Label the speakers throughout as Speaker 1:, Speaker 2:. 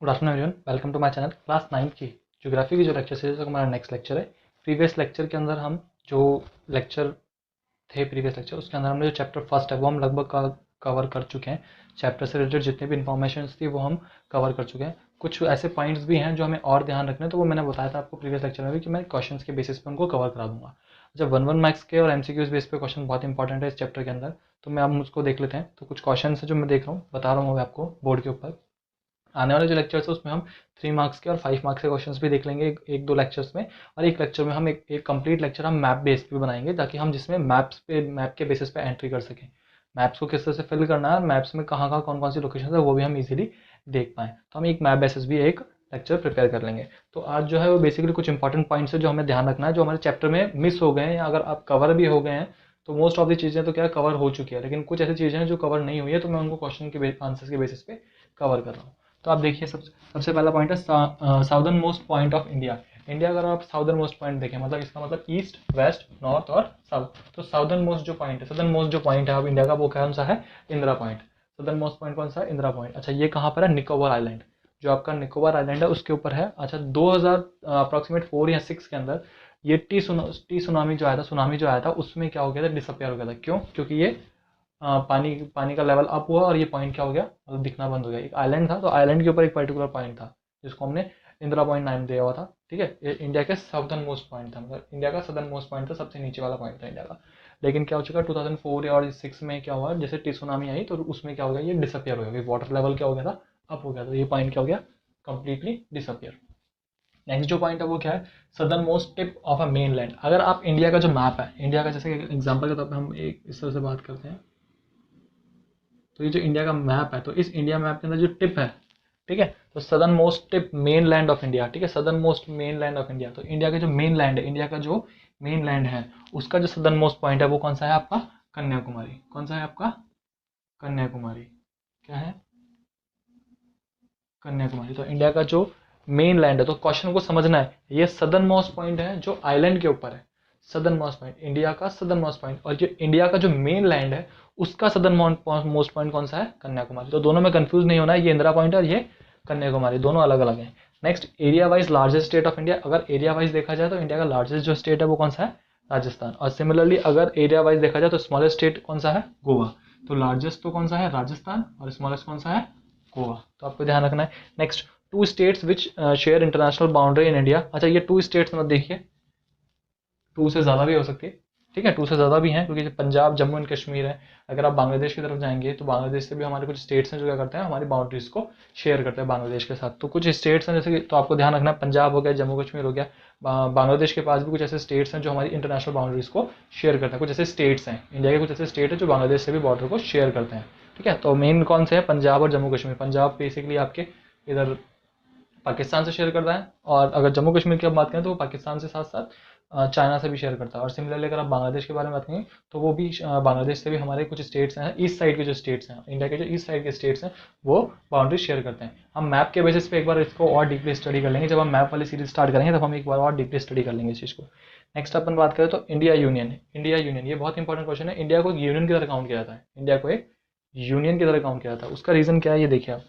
Speaker 1: Good afternoon everyone, welcome to my channel. Class 9 की geography की जो लेक्चर सीरीज है हमारा नेक्स्ट लेक्चर है। प्रीवियस लेक्चर के अंदर हम जो लेक्चर थे प्रीवियस लेक्चर उसके अंदर हमने जो चैप्टर फर्स्ट है वो हम लगभग कवर कर चुके हैं। चैप्टर से रिलेटेड जितने भी इन्फॉर्मेशन थी वो हम कवर कर चुके हैं। कुछ ऐसे पॉइंट्स भी हैं जो हमें और ध्यान रखने हैं, तो वो मैंने बताया था आपको प्रीवियस लेक्चर में भी कि मैं क्वेश्चन के बेसिस पे उनको कवर करा दूंगा। जब 1 मार्क्स के और एमसीक्यूज बेस पे क्वेश्चन बहुत इंपॉर्टेंट है इस चैप्टर के अंदर, तो मैं अब उसको देख लेते हैं। तो कुछ क्वेश्चन है जो मैं देख रहा हूँ, बता रहा हूँ मैं आपको बोर्ड के ऊपर। आने वाले जो लेक्चर्स है उसमें हम 3 मार्क्स के और 5 मार्क्स के क्वेश्चंस भी देख लेंगे एक दो लेक्चर्स में। और एक लेक्चर में हम एक कंप्लीट लेक्चर हम मैप बेस्ड पे बनाएंगे, ताकि हम जिसमें मैप के बेसिस पे एंट्री कर सकें। मैप्स को किस तरह से फिल करना है, मैप्स में कहाँ कहाँ कौन कौन सी लोकेशन है वो भी हम इजीली देख पाएँ। तो हम एक मैप बेसिस भी एक लेक्चर प्रिपेयर कर लेंगे। तो आज जो है वो बेसिकली कुछ इंपॉर्टेंट पॉइंट्स है जो हमें ध्यान रखना है, जो हमारे चैप्टर में मिस हो गए हैं, या अगर आप कवर भी हो गए हैं तो मोस्ट ऑफ द चीज़ें तो क्या कवर हो चुकी है, लेकिन कुछ ऐसी चीज़ें हैं जो कवर नहीं हुई है, तो मैं उनको क्वेश्चन के आंसर्स के बेसिस पे कवर कर रहा हूँ। तो आप देखिए, सबसे पहला पॉइंट है southern most point of India. India अगर आप साउदर्न मोस्ट पॉइंट देखें, मतलब इसका मतलब ईस्ट, वेस्ट, नॉर्थ और साउथ। तो साउदर्न मोस्ट जो पॉइंट है, सदर्न मोस्ट जो पॉइंट है अब इंडिया का, वो कौन सा है? Indira point. Southern most point कौन सा है? इंदिरा पॉइंट। अच्छा, ये कहाँ पर है? निकोबार आइलैंड। जो आपका निकोबार आइलैंड है उसके ऊपर है। अच्छा, 2000 अप्रॉक्सीमेट 4 या 6 के अंदर ये टी सुनामी जो आया था, सुनामी जो आया था, उसमें क्या हो गया था? डिसअपियर हो गया था। क्यों? क्योंकि ये पानी पानी का लेवल अप हुआ और ये पॉइंट क्या हो गया? मतलब दिखना बंद हो गया। एक आइलैंड था, तो आइलैंड के ऊपर एक पर्टिकुलर पॉइंट था जिसको हमने इंदिरा पॉइंट नाम दिया हुआ था। ठीक है, ये इंडिया के साउदर्न मोस्ट पॉइंट था, मतलब इंडिया का सदर्न मोस्ट पॉइंट था, सबसे नीचे वाला पॉइंट था इंडिया का। लेकिन क्या हो चुका 2004 और 6 में क्या हुआ, जैसे टिसुनामी आई तो उसमें क्या हो गया? ये डिसअपियर हो गया। वाटर लेवल क्या हो गया था? अप हो गया। तो ये पॉइंट क्या हो गया? Completely disappear. नेक्स्ट जो पॉइंट है वो क्या है? Southern most tip of a main land. अगर आप इंडिया का जो मैप है, इंडिया का जैसे एग्जाम्पल के तौर पर हम एक इस तरह से बात करते हैं, तो ये जो इंडिया का मैप है, तो इस इंडिया मैप के अंदर जो टिप है, ठीक है, तो southern most tip main land of India. ठीक है, southern most main land of India. तो इंडिया का जो मेन लैंड है, इंडिया का जो मेन लैंड है, उसका जो सदर्न मोस्ट पॉइंट है वो कौन सा है आपका? कन्याकुमारी। कौन सा है आपका? कन्याकुमारी। क्या है? कन्याकुमारी। तो इंडिया का जो मेन लैंड है, तो क्वेश्चन को समझना है, ये सदर्न मोस्ट पॉइंट है जो आइलैंड के ऊपर है। सदर्न मोस्ट पॉइंट इंडिया का, सदर्न मोस्ट पॉइंट, और जो इंडिया का जो मेन लैंड है उसका सदर्न मोस्ट पॉइंट कौन सा है? कन्याकुमारी। तो दोनों में कंफ्यूज नहीं होना है, ये इंदिरा पॉइंट और ये कन्याकुमारी दोनों अलग अलग हैं। Next, area wise largest state of India. अगर एरिया वाइज देखा जाए तो इंडिया का लार्जेस्ट जो स्टेट है वो कौन सा है? राजस्थान। और सिमिलरली अगर एरिया वाइज देखा जाए तो स्मॉलेस्ट स्टेट कौन सा है? गोवा। तो लार्जेस्ट तो कौन सा है? राजस्थान, और स्मॉलेस्ट कौन सा है? गोवा। तो आपको ध्यान रखना है। Next, two states which share international boundary in India. अच्छा, ये टू स्टेट्स मत देखिए, टू से ज़्यादा भी हो सकती है। ठीक है, टू से ज़्यादा भी हैं, क्योंकि पंजाब, जम्मू एंड कश्मीर है। अगर आप बांग्लादेश की तरफ जाएंगे तो बांग्लादेश से भी हमारे कुछ स्टेट्स हैं जो क्या करते हैं, हमारी बाउंड्रीज को शेयर करते हैं बांग्लादेश के साथ। तो कुछ स्टेट्स हैं जैसे कि, तो आपको ध्यान रखना है, पंजाब हो गया, जम्मू कश्मीर हो गया, बांग्लादेश के पास भी कुछ ऐसे स्टेट्स हैं जो हमारी इंटरनेशनल बाउंड्रीज को शेयर करते हैं। कुछ ऐसे स्टेट्स हैं इंडिया के, कुछ ऐसे स्टेट है जो बांग्लादेश से भी बॉर्डर को शेयर करते हैं। ठीक है, तो मेन कौन से हैं? पंजाब और जम्मू कश्मीर। पंजाब बेसिकली आपके इधर पाकिस्तान से शेयर करता है, और अगर जम्मू कश्मीर की आप बात करें तो वो पाकिस्तान से साथ साथ चाइना से भी शेयर करता है। और सिमिलरली अगर आप बांग्लादेश के बारे में बात करें तो वो भी बांग्लादेश से भी हमारे कुछ स्टेट्स हैं, ईस्ट साइड के जो स्टेट्स हैं, इंडिया के जो ईस्ट साइड के स्टेट्स हैं, वो बाउंड्री शेयर करते हैं। हम मैप के बेसिस पे एक बार इसको और डीपली स्टडी कर लेंगे। जब हम मैप वाली सीरीज स्टार्ट करेंगे तब हम एक बार और डीपली स्टडी कर लेंगे इस चीज़ को। नेक्स्ट अपन बात करें तो इंडिया यूनियन। इंडिया यूनियन ये बहुत इंपॉर्टेंट क्वेश्चन है। इंडिया को एक यूनियन की तरह काउंट किया जाता है, इंडिया को एक यूनियन की तरह काउंट किया जाता है। उसका रीजन क्या है ये देखिए आप,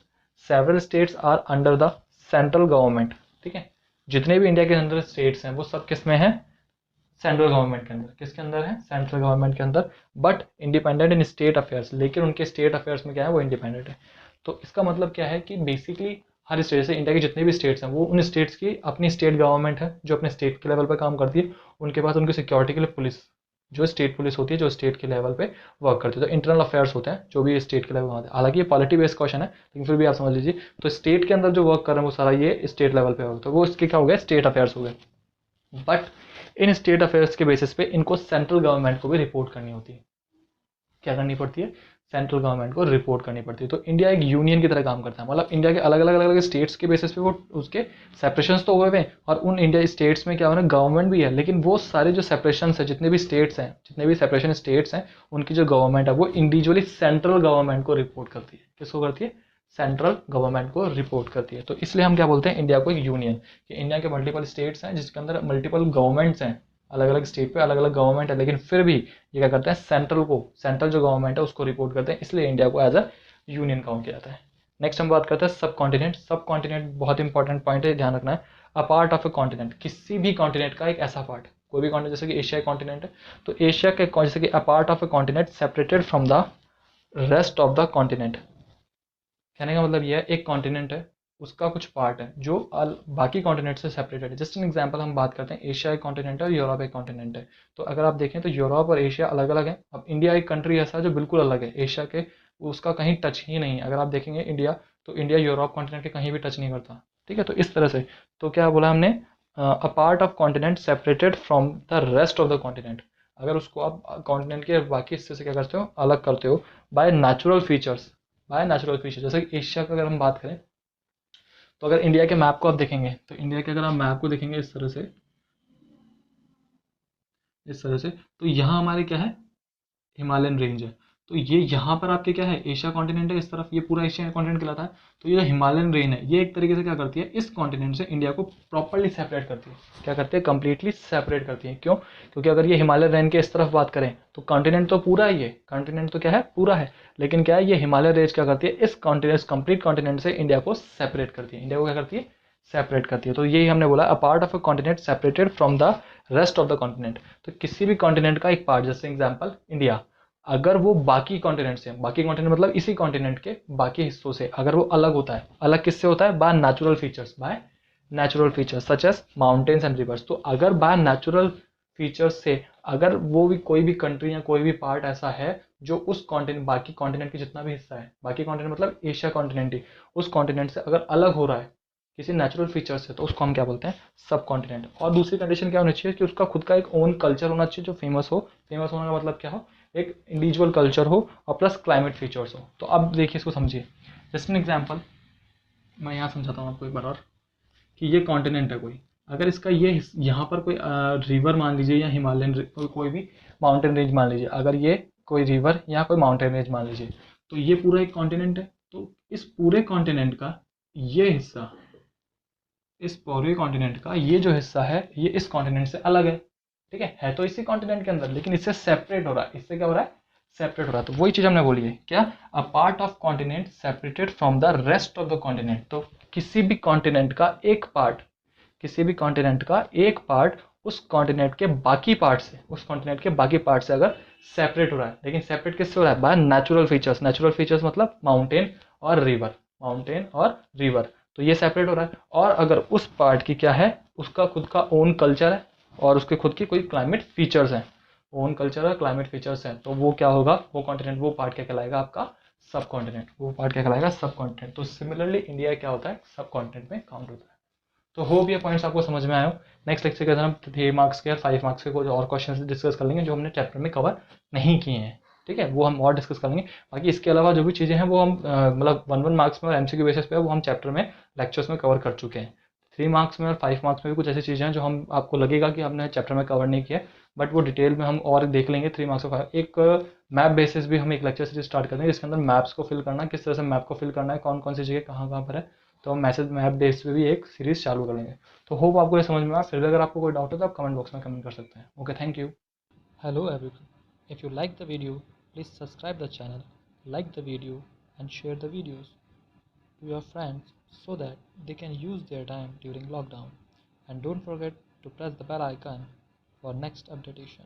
Speaker 1: several states are under the central government. ठीक है, जितने भी इंडिया के अंदर स्टेट्स हैं वो सब किस में है? सेंट्रल गवर्नमेंट के अंदर। किसके अंदर है? सेंट्रल गवर्नमेंट के अंदर, but independent in state affairs. लेकिन उनके स्टेट अफेयर्स में क्या है? वो इंडिपेंडेंट है। तो इसका मतलब क्या है कि बेसिकली हर स्टेट से, इंडिया के जितने भी स्टेट्स हैं वो उन स्टेट्स की अपनी स्टेट गवर्नमेंट है जो अपने स्टेट के लेवल पर काम करती है। उनके पास उनकी सिक्योरिटी के लिए पुलिस, जो स्टेट पुलिस होती है, जो स्टेट के लेवल पे वर्क करती है। तो इंटरनल अफेयर्स होते हैं जो भी स्टेट के लेवल में होते हैं। हालांकि ये पॉलिटी बेस्ड क्वेश्चन है, लेकिन फिर भी आप समझ लीजिए। तो स्टेट के अंदर जो वर्क कर रहे हैं वो सारा ये स्टेट लेवल पे होगा, तो वो इसके क्या हो गया? स्टेट अफेयर्स हो गए। बट इन स्टेट अफेयर्स के बेसिस पे इनको सेंट्रल गवर्नमेंट को भी रिपोर्ट करनी होती है। क्या करनी पड़ती है? सेंट्रल गवर्नमेंट को रिपोर्ट करनी पड़ती है। तो इंडिया एक यूनियन की तरह काम करता है, मतलब इंडिया के अलग अलग स्टेट्स के बेसिस पे वो उसके सेपरेशंस तो हुए हुए हैं, और उन इंडिया स्टेट्स में क्या हो रहा है? गवर्नमेंट भी है, लेकिन वो सारे जो सेपरेशंस है, जितने भी स्टेट्स हैं, जितने भी सेपरेशन स्टेट्स हैं, उनकी जो गवर्नमेंट है वो इंडिविजुअली सेंट्रल गवर्नमेंट को रिपोर्ट करती है। किसको करती है? सेंट्रल गवर्नमेंट को रिपोर्ट करती है। तो इसलिए हम क्या बोलते हैं इंडिया को एक यूनियन, कि इंडिया के मल्टीपल स्टेट्स हैं जिसके अंदर मल्टीपल गवर्नमेंट्स हैं, अलग अलग स्टेट पे अलग अलग गवर्नमेंट है, लेकिन फिर भी ये क्या करते हैं? सेंट्रल जो गवर्नमेंट है उसको रिपोर्ट करते हैं। इसलिए इंडिया को एज अ यूनियन काउंट किया जाता है। नेक्स्ट हम बात करते हैं सब कॉन्टिनेंट। सब कॉन्टिनेंट बहुत इंपॉर्टेंट पॉइंट है, ध्यान रखना है। A part of A continent, किसी भी कॉन्टिनेंट का एक ऐसा पार्ट, कोई भी कॉन्टिनेंट, जैसे कि एशिया कॉन्टिनेंट है तो एशिया के जैसे कि a part of A continent separated from the rest of the continent. कहने का मतलब यह है एक कॉन्टिनेंट है, उसका कुछ पार्ट है जो बाकी कॉन्टिनेंट से सेपरेटेड है। जस्ट एन एग्जांपल हम बात करते हैं, एशिया एक कॉन्टिनेंट है और यूरोप एक कॉन्टिनेंट है। तो अगर आप देखें तो यूरोप और एशिया अलग अलग है। अब इंडिया एक कंट्री ऐसा है जो बिल्कुल अलग है एशिया के, उसका कहीं टच ही नहीं है। अगर आप देखेंगे इंडिया, तो इंडिया यूरोप कॉन्टिनेंट के कहीं भी टच नहीं करता। ठीक है, तो इस तरह से, तो क्या बोला हमने, a part of continent separated from the rest of the continent. अगर उसको आप कॉन्टिनेंट के बाकी हिस्से से क्या करते हो, अलग करते हो bye natural features. By natural feature, जैसे कि एशिया का अगर हम बात करें, तो अगर इंडिया के मैप को आप देखेंगे, तो इंडिया के अगर आप मैप को देखेंगे इस तरह से, इस तरह से, तो यहाँ हमारे क्या है, हिमालयन रेंज है। तो ये यहाँ पर आपके क्या है, एशिया कॉन्टिनेंट है, इस तरफ ये पूरा एशिया कॉन्टिनेंट कहलाता है। तो ये जो हिमालयन रेंज है, ये एक तरीके से क्या करती है, इस कॉन्टिनेंट से इंडिया को प्रॉपरली सेपरेट करती है। क्या करती है, कंप्लीटली सेपरेट करती है। क्यों? क्योंकि अगर ये हिमालयन रेंज के इस तरफ बात करें तो कॉन्टिनेंट तो पूरा ही है, कॉन्टिनेंट तो क्या है, पूरा है। लेकिन क्या है, ये हिमालय रेंज क्या करती है, इस कॉन्टिनेंट, कंप्लीट कॉन्टिनेंट से इंडिया को सेपरेट करती है। इंडिया को क्या करती है, सेपरेट करती है। तो यही हमने बोला, a part of a continent separated from the rest of the continent. तो किसी भी कॉन्टिनेंट का एक पार्ट, जैसे एग्जांपल इंडिया, अगर वो बाकी कॉन्टिनेंट से, बाकी कॉन्टिनेंट मतलब इसी कॉन्टिनेंट के बाकी हिस्सों से अगर वो अलग होता है, अलग किससे होता है, by natural features, by natural features such as mountains and rivers. तो अगर बाय नेचुरल फीचर्स से अगर वो भी कोई भी कंट्री या कोई भी पार्ट ऐसा है जो उस कॉन्टिनेंट, बाकी कॉन्टिनेंट की जितना भी हिस्सा है, बाकी कॉन्टिनेंट मतलब एशिया कॉन्टिनेंट ही, उस कॉन्टिनेंट से अगर अलग हो रहा है किसी नेचुरल फीचर से, तो उसको हम क्या बोलते हैं, सब कॉन्टिनेंट। और दूसरी कंडीशन क्या होनी चाहिए कि उसका खुद का एक ओन कल्चर होना चाहिए जो फेमस हो। फेमस होने का मतलब क्या हो, एक इंडिविजुअल कल्चर हो और प्लस क्लाइमेट फीचर्स हो। तो अब देखिए इसको समझिए, जस्ट एन एग्जांपल मैं यहाँ समझाता हूँ आपको एक बार और, कि ये कॉन्टिनेंट है कोई, अगर इसका ये यहाँ पर कोई रिवर मान लीजिए, या हिमालयन कोई भी माउंटेन रेंज मान लीजिए, अगर ये कोई रिवर या कोई माउंटेन रेंज मान लीजिए, तो ये पूरा एक कॉन्टिनेंट है। तो इस पूरे कॉन्टिनेंट का ये हिस्सा, इस पूरे कॉन्टिनेंट का ये जो हिस्सा है, ये इस कॉन्टिनेंट से अलग है। ठीक है तो इसी कॉन्टिनेंट के अंदर, लेकिन इससे सेपरेट हो रहा है। इससे क्या हो रहा है, सेपरेट हो रहा है। तो वही चीज हमने बोली है, क्या, a part of continent separated from the rest of the continent. तो किसी भी कॉन्टिनेंट का एक पार्ट, किसी भी कॉन्टिनेंट का एक पार्ट उस कॉन्टिनेंट के बाकी पार्ट से, उस कॉन्टिनेंट के बाकी पार्ट से अगर सेपरेट हो रहा है, लेकिन सेपरेट किससे हो रहा है, by natural features. Natural features मतलब माउंटेन और रिवर, माउंटेन और रिवर, तो ये सेपरेट हो रहा है। और अगर उस पार्ट की क्या है, उसका खुद का ओन कल्चर है और उसके खुद की कोई क्लाइमेट फीचर्स हैं, ओन कल्चर और क्लाइमेट फीचर्स हैं, तो वो क्या होगा, वो कॉन्टिनेंट, वो पार्ट क्या कहलाएगा आपका, सब कॉन्टिनेंट। वो पार्ट क्या कहलाएगा, सब कॉन्टिनेंट। तो सिमिलरली इंडिया क्या होता है, सब कॉन्टिनेंट में काउंट होता है। तो होप ये पॉइंट्स आपको समझ में आए हो। नेक्स्ट लेक्चर के अंदर हम 3 मार्क्स के और 5 मार्क्स के कुछ और क्वेश्चन डिस्कस कर लेंगे जो हमने चैप्टर में कवर नहीं किए हैं। ठीक है, वो हम और डिस्कस कर लेंगे। बाकी इसके अलावा जो भी चीज़ें हैं वो हम मतलब 1-1 मार्क्स में और एमसीक्यू बेसिस पे वो हम चैप्टर में, लेक्चर्स में कवर कर चुके हैं। 3 मार्क्स में और 5 मार्क्स में भी कुछ ऐसी चीज़ें हैं जो हम, आपको लगेगा कि हमने चैप्टर में कवर नहीं किया, बट वो डिटेल में हम और देख लेंगे। 3 मार्क्स का एक मैप बेसिस भी हम एक लेक्चर सीरीज स्टार्ट कर देंगे, जिसके अंदर मैप्स को फिल करना, किस तरह से मैप को फिल करना है, कौन कौन सी जगह कहाँ कहाँ पर है, तो हम मैसेज मैप बेस पे भी एक सीरीज चालू कर लेंगे। तो होप आपको ये समझ में आया। फिर भी अगर आपको कोई डाउट है तो आप कमेंट बॉक्स में कमेंट कर सकते हैं। Okay, thank you. Hello everyone, if you like the video please subscribe the channel, like the video and share the videos to your friends so that they can use their time during lockdown. And don't forget to press the bell icon for next updation.